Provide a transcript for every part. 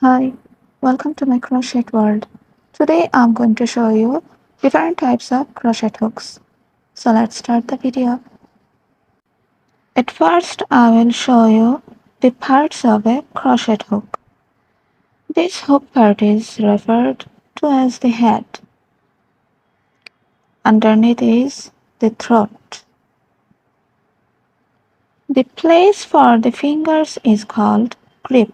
Hi, welcome to my crochet world. Today I'm going to show you different types of crochet hooks. So let's start the video. At first I will show you the parts of a crochet hook. This hook part is referred to as the head. Underneath is the throat. The place for the fingers is called grip.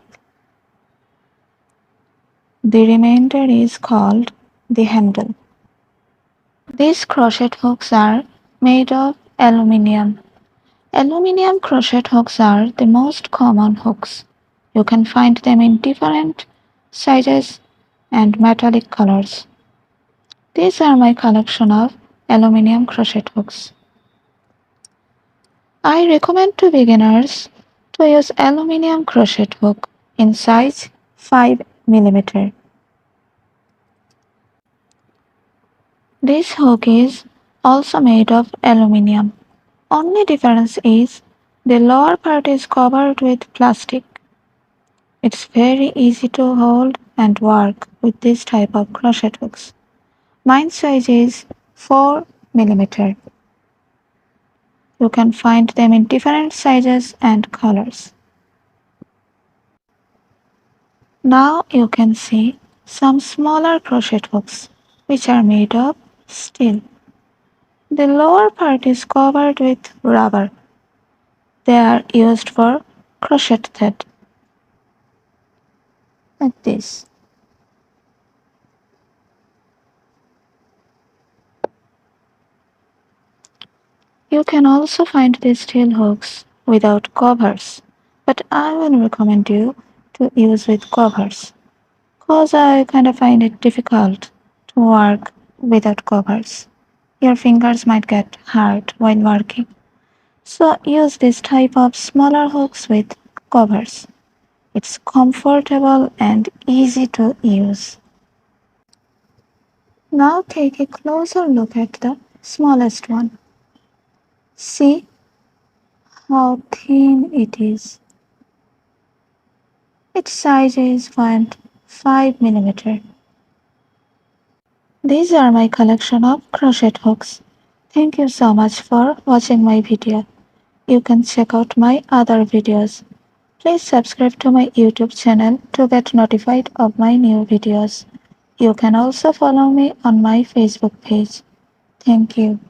The remainder is called the handle. These crochet hooks are made of aluminium. Aluminum crochet hooks are the most common hooks. You can find them in different sizes and metallic colors. These are my collection of aluminum crochet hooks. I recommend to beginners to use aluminum crochet hook in size 5 mm. This hook is also made of aluminum. Only difference is the lower part is covered with plastic. It's very easy to hold and work with this type of crochet hooks. Mine size is 4 mm. You can find them in different sizes and colors. Now you can see some smaller crochet hooks which are made of steel. The lower part is covered with rubber. They are used for crochet thread like this. You can also find these steel hooks without covers, but I will recommend you to use with covers because I kind of find it difficult to work without covers. Your fingers might get hurt while working. So use this type of smaller hooks with covers. It's comfortable and easy to use. Now take a closer look at the smallest one. See how thin it is. Its size is 0.5 mm. These are my collection of crochet hooks. Thank you so much for watching my video. You can check out my other videos. Please subscribe to my YouTube channel to get notified of my new videos. You can also follow me on my Facebook page. Thank you.